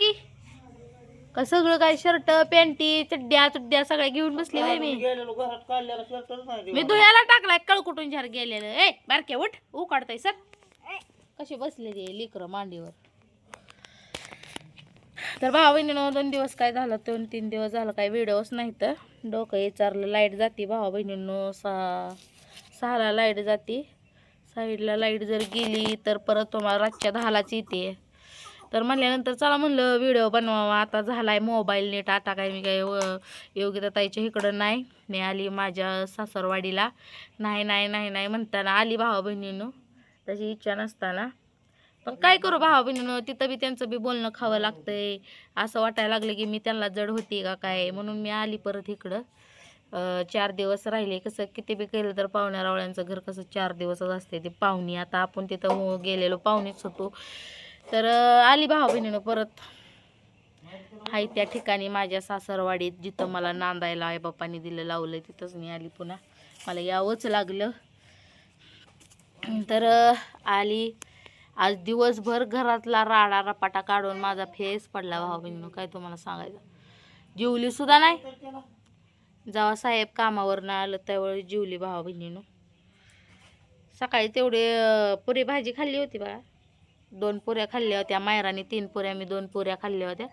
की का सगळं काय शर्ट पॅन्टी चड्ड्या चुड्ड्या सगळ्या घेऊन बसली बाई मी मी धुयाला टाकलाय कळकुटून झार गेलेलं ए बारक्या उठ काढताय सर कशी बसले ते लेकरं मांडीवर. तर भावा बहिणीनं 2 दिवस काय झालं 2-3 दिवस झालं काय व्हिडिओच नाही तर डोकं विचारलं. लाईट जाते भावा बहिणीनं 6ला लाईट जाते. साईडला लाईट जर गेली तर परत तुम्हाला रातच्या 10लाच येते. तर म्हणल्यानंतर चला म्हणलं व्हिडिओ बनवावा. आता झालाय मोबाईल नेट. आता काय मी काय योगिता ताईच्या इकडं नाही, मी आली माझ्या सासरवाडीला. नाही म्हणताना आली भावा बहिणीनं, तशी इच्छा नसताना. पण काय करू भावा बहिणीनं, तिथं बी त्यांचं बी बोलणं खावं लागतंय. असं वाटायला लागलं की मी त्यांना जड होती का काय, म्हणून मी आली परत इकडं. 4 दिवस राहिले. कसं किती बी केलं तर पाहुण्या रावळ्यांचं घर कसं 4 दिवसच असते ते पाहुणी. आता आपण तिथं गेलेलो पाहुणीच होतो. तर आली भावा बहिणीनं परत हाय त्या ठिकाणी माझ्या सासरवाडीत, जिथं मला नांदायला आई बापांनी दिलं लावलं तिथंच मी आली. पुन्हा मला यावंच लागलं. तर आली. आज दिवसभर घरातला राडा रपाटा काढून माझा फेस पडला भावा बहिणीनं. काय तुम्हाला सांगायचं, जेवली सुद्धा नाही. जेव्हा साहेब कामावरनं आलं त्यावेळी जेवली भावा बहिणीनं. सकाळी तेवढे पुरी भाजी खाल्ली होती बघा, 2 पुऱ्या खाल्ल्या होत्या. मायराने 3 पुऱ्या, मी 2 पुऱ्या खाल्ल्या होत्या.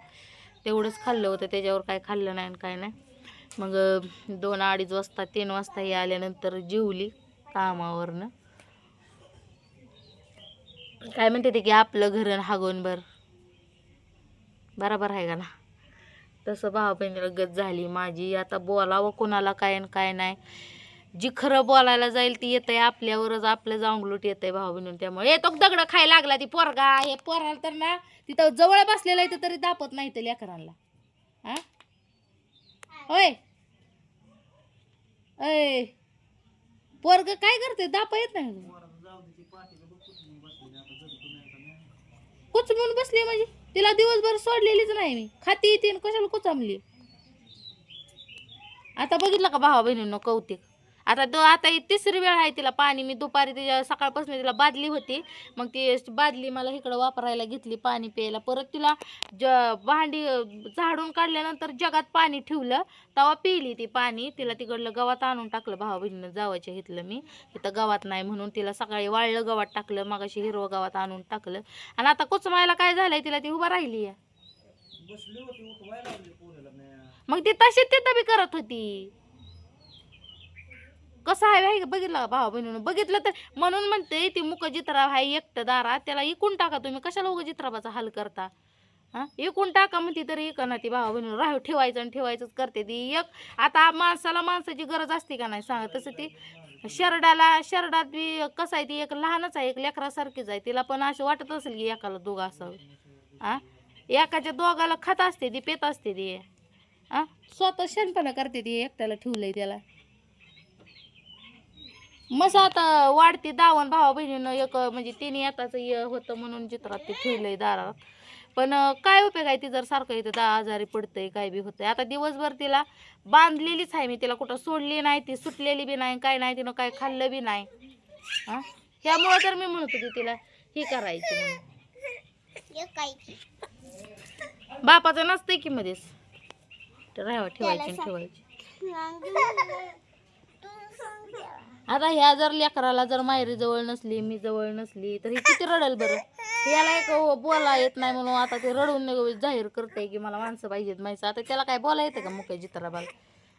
तेवढंच खाल्लं होतं, त्याच्यावर काय खाल्लं नाही काय नाही. मग 2-2:30 वाजता 3 वाजता हे आल्यानंतर जेवली कामावरनं. काय म्हणते ते की आपलं घरण हागूनभर बरोबर आहे का ना, तसं भावा बहिणीला गत झाली माझी. आता बोलावं कोणाला काय काय नाही. जी खरं बोलायला जाईल ती येतंय आपल्यावरच, आपलं जांगलूट येतंय भावा बहिणीनं. त्यामुळे येतो दगड खायला लागला ती पोरगा. हे पोराला तर ना तिथं जवळ बसलेलं आहे तरी दापत नाही तर लेकरांना. हा होय अय पोरग काय करते, दापा येत नाही कुचमून बसली म्हणजे. तिला दिवसभर सोडलेलीच नाही मी, खाती येते कशाला कुचामली. आता बघितलं का भावा बहिणींनो कौतिक. आता ही 3री वेळ आहे तिला पाणी. मी दुपारी तिच्या सकाळपासून तिला बादली होती, मग ती बादली मला इकडं वापरायला घेतली पाणी प्यायला. परत तिला भांडी झाडून काढल्यानंतर जगात पाणी ठेवलं तेव्हा पिली ती पाणी. तिला तिकडलं गवात आणून टाकलं भावा बहिणीनं जावायच्या घेतलं मी. इथं गवात नाही म्हणून तिला सकाळी वाळलं गवात टाकलं, मगाशी हिरवं गवात आणून टाकलं. आणि आता कुचमायला काय झालंय तिला, ती उभा राहिली आहे. मग ती तशीच तिथं बी करत होती. कसं आहे बघितलं भावा बहिणीनं, बघितलं तर म्हणून म्हणते ती मुक जित्राव आहे एकटं दारात, त्याला इकून टाका तुम्ही. कशाला उगा जित्राबाचा हाल करता. हा इकून टाका म्हणते तरी इक ना ती भावा बहिणीनं. राहू ठेवायचं आणि ठेवायचंच करते ती एक. आता माणसाला माणसाची गरज असते का नाही सांगा. तसं ती शरडात बी कसं आहे, ती एक लहानच आहे, एक लेकरासारखीच आहे. तिला पण असं वाटत असेल की एकाला दोघं असावं. हा एकाच्या दोघाला खात असते ती, पेत असते ती. हा स्वतः शहाणपणा करते ती, एकट्याला ठेवलंय त्याला. मस आता वाढती दावण भावा बहिणीनं एक, म्हणजे 3 येताचं होतं म्हणून चित्रात ते ठेवलंय दारात. पण काय उपयोग आहे ती जर सारखं इथं आजारी पडतंय काय बी होतंय. आता दिवसभर तिला बांधलेलीच आहे मी, तिला कुठं सोडली नाही, ती सुटलेली बी नाही काय नाही, तिनं काय खाल्लं बी नाही. हां ह्यामुळं तर मी म्हणत होती तिला ही करायची म्हणून. बापाचं नसतंय की मध्येच ठेवायची. आता ह्या जर लेकराला जर मायरी जवळ नसली, मी जवळ नसली तर ही किती रडल बरं. याला एक बोला येत नाही म्हणून आता ते रडून जाहीर करते की मला माणसं पाहिजेत माहिती. आता त्याला काय बोला येतं का मुख्य जित्राबाला.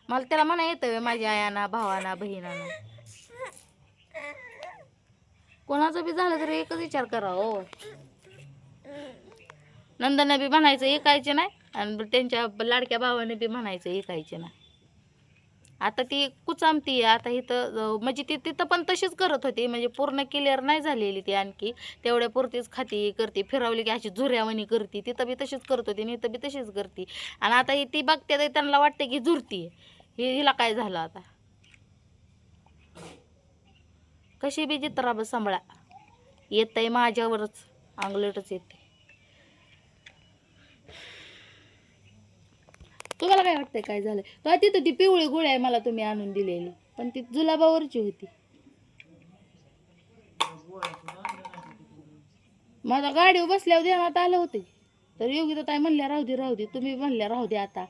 मला त्याला म्हणा येतं माझ्या आयाना भावाना बहिणाना. कोणाचं बी झालं तरी एकच विचार करा हो. नंदनं बी म्हणायचं ऐकायचे नाही आणि त्यांच्या लाडक्या भावाने बी म्हणायचं ऐकायचे नाही. आता ती कुचामती. आता इथं म्हणजे ती तिथं पण तशीच करत होती, म्हणजे पूर्ण क्लिअर नाही झालेली ती आणखी. तेवढ्या पुरतीच खाती करते, फिरवली की अशी झुऱ्यावानी करते. तिथं बी तशीच करत होती आणि इथं बी तशीच करते. आणि आता ही ती बघते तर त्यांना वाटते की झुरती. हिला काय झालं आता. कशी बी जित्राब सांभाळा, येतंय माझ्यावरच अंगलटच येते. तुम्हाला काय वाटतंय काय झालं. तर तिथं ती पिवळी गोळी आहे मला तुम्ही आणून दिलेली, पण ती जुलाबावरची होती. माझ्या गाडीवर बसल्यावर ध्यानात आलं होतं. तर योगिता ताई म्हणल्या राहू दे तुम्ही म्हणल्या राहू दे. आता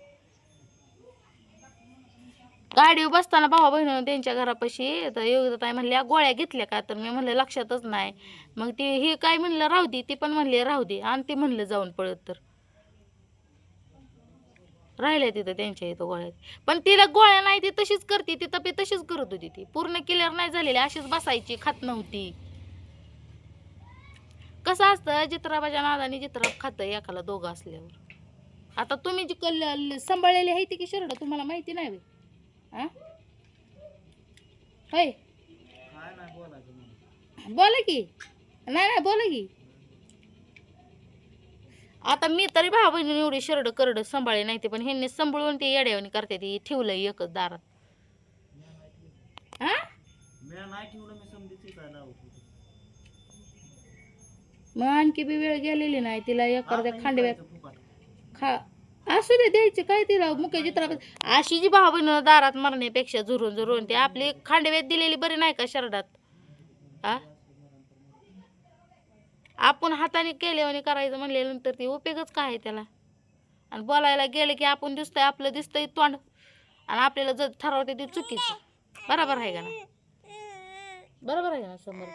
गाडीवर बसताना भावा बहिणीनं त्यांच्या घरापाशी तर योगिता ताई म्हणल्या गोळ्या घेतल्या का, तर मी म्हणलं लक्षातच नाही. मग ती ही काय म्हणलं राहू दे, ती पण म्हणली राहू दे, आणि ती म्हणलं जाऊन पळत. तर राहिल्या तिथं त्यांच्या इथं गोळ्या. पण तिला गोळ्या नाही, ती तशीच करते, ती तब्येत तशीच करत होती. ती पूर्ण क्लिअर नाही झालेली, अशीच बसायची, खात नव्हती. कसं असतं चित्राबाच्या नादाने चित्रा खातं एकाला दोघं असल्यावर. आता तुम्ही जी सांभाळलेली आहे ती की शरड तुम्हाला माहिती नाही होय? होय बोला की, नाही बोला की. आता मी तरी भावा बहिणी एवढी शरड करड सांभाळले नाही ते, पण ह्यांनी सांभाळून ते येड्यावानी करते. ती ठेवलंय एकच दारात. मग आणखी बी वेळ गेलेली नाही तिला एखाद्या खांडव्यात खा असू दे द्यायचे काय तिला मुख्य चित्रा. अशी जी भावा बहिणी दारात मरण्यापेक्षा झुरून झुरून ते आपली खांडव्यात दिलेली बरी नाही का शरडात. आ आपण हाताने केल्यावानी करायचं म्हणल्यानंतर ती उपयोगच काय आहे त्याला. आणि बोलायला गेलं की आपण दिसतंय, आपलं दिसतंय तोंड, आणि आपल्याला जर ठरवते ते चुकीचं. बरोबर आहे का ना, बरोबर आहे का ना समोर.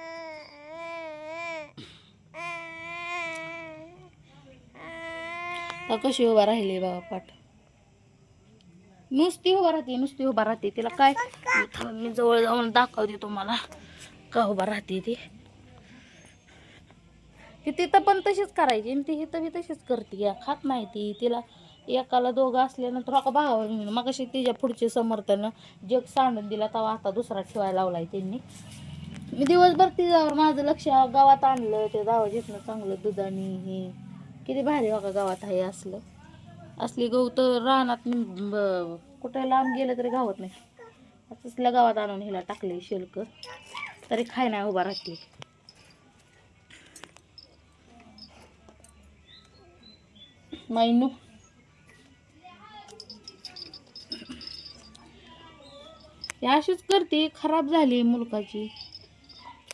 कशी उभा राहिली बाबा पाठ, नुसती उभा राहते तिला काय. मी जवळ जाऊन दाखवते तुम्हाला का उभा राहते ती तिथं पण तशीच करायची, आणि ती इथं बी तशीच करते. खात नाही ती, तिला एकाला दोघं असल्यानंतर का भावा मग अशी तिच्या पुढचे समर्थन जग सांडून दिला, तेव्हा आता दुसरा ठेवायला लावलाय त्यांनी. मी दिवसभर तिच्यावर माझं लक्ष. गावात आणलं ते गावात घेतलं चांगलं दुधाने, हे किती भारी बघा गावात आहे. असली गहू तर रानात कुठे लांब गेलं तरी गावात नाही. तसल्या गावात आणून हिला टाकले शिल्क, तरी खाय नाही उभा राहते. मैनू अशीच करते, खराब झाली मुलकाची.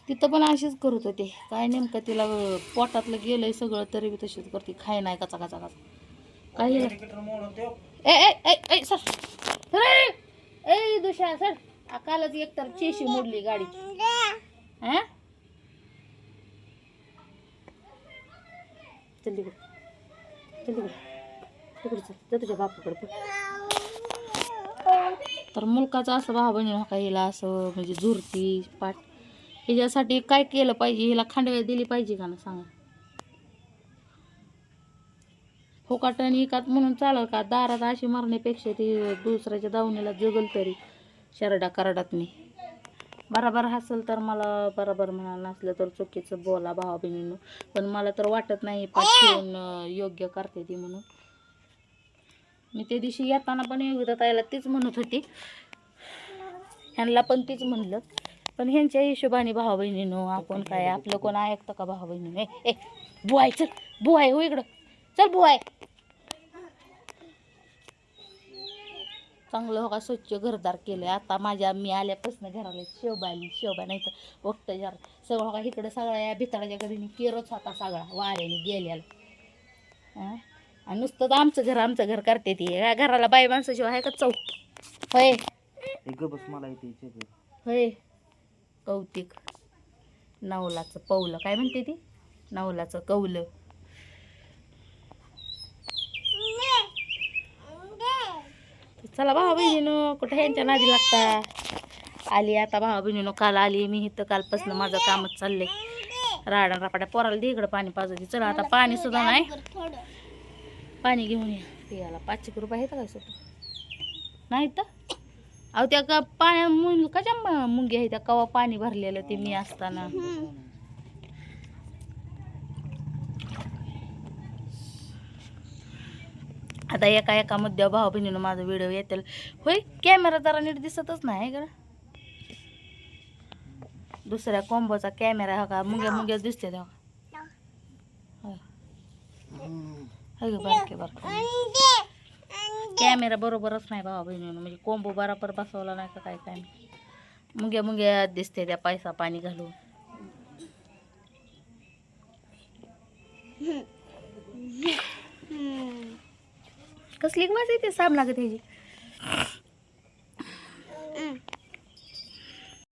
तिथं पण अशीच करत होते. काय नेमकं तिला पोटातलं गेलंय सगळं, तरी बी तशीच करते. खाय नाही कचा कचा कचा काय ए दुसऱ्या सर कालच एकतर चेशी मोडली गाडीची. हा चल तिकडे चल तुझ्या बापाकडे. तर मुलकाचं असं भावा बहिणी नका हिला असं म्हणजे झुरती पाठ. हिच्यासाठी काय केलं पाहिजे, हिला खांडव्या दिली पाहिजे का ना सांगा. फोकाटणी एकात म्हणून चालल का. दारात अशी मारण्यापेक्षा ती दुसऱ्याच्या दावणीला जगल तरी शरडा करडातनी. बरोबर हसल तर मला बरोबर म्हणाल, नसलं तर चुकीचं बोला भावा बहिणीनं. पण मला तर वाटत नाही पाठ ठेवून योग्य करते ती म्हणून. मी त्या दिवशी येताना पण योगिता ताईला तीच म्हणत होती, ह्यांना पण तीच म्हणलं. पण ह्यांच्या हिशोबाने भावा बहिणीनं आपण काय आपलं कोण ऐकतं का भावा बहिणीनं. ए बुवाय चल, बुवाय हो इकडं चल बुवाय. चांगलं हो का स्वच्छ घरदार केलं आता माझ्या. मी आल्यापासून घराला शोभा नाही तर वक्त जरा सगळं हो का इकडं सगळ्या या भितळाच्या कडीने केरच होता सगळा वाऱ्याने गेलेला. आणि नुसतं आमचं घर करते ती. या घराला बाई माणसाशिवाय आहे का चौक. होय मला होय कौतिक नवलाचं पौलं काय म्हणते ती, नवलाचं कौलं. चला भावा बहिणीनं कुठं ह्यांच्या नादी लागता. आली आता भावा बहिणीनं, काल आली मी इथं. कालपासून माझं कामच चाललंय. राडा रापाड्या पोराला दे इकडं पाणी पाजवते. चला आता पाणी सुद्धा नाही, पाणी घेऊन या पियाला. 5 रुपये आहेत काय सुद्धा नाही तर. अहो त्या का पाण्या कशा मुंग्या आहे त्या, कवा पाणी भरलेलं ते मी असताना. आता एका मुद्द्यावर भावा बहिणीनं माझा व्हिडिओ येतील. होय कॅमेरा जरा नीट दिसतच नाही का. दुसऱ्या कॉम्बोचा कॅमेरा हा का मुंग्याच दिसते तेव्हा. कॅमेरा बरोबरच नाही भावा बहिणीनं, म्हणजे कॉम्बो बरोबर बसवला नाही का काय मुंग्या दिसते त्या पैसा पाणी घालून. कसली वाज येते साबणागत ह्याची.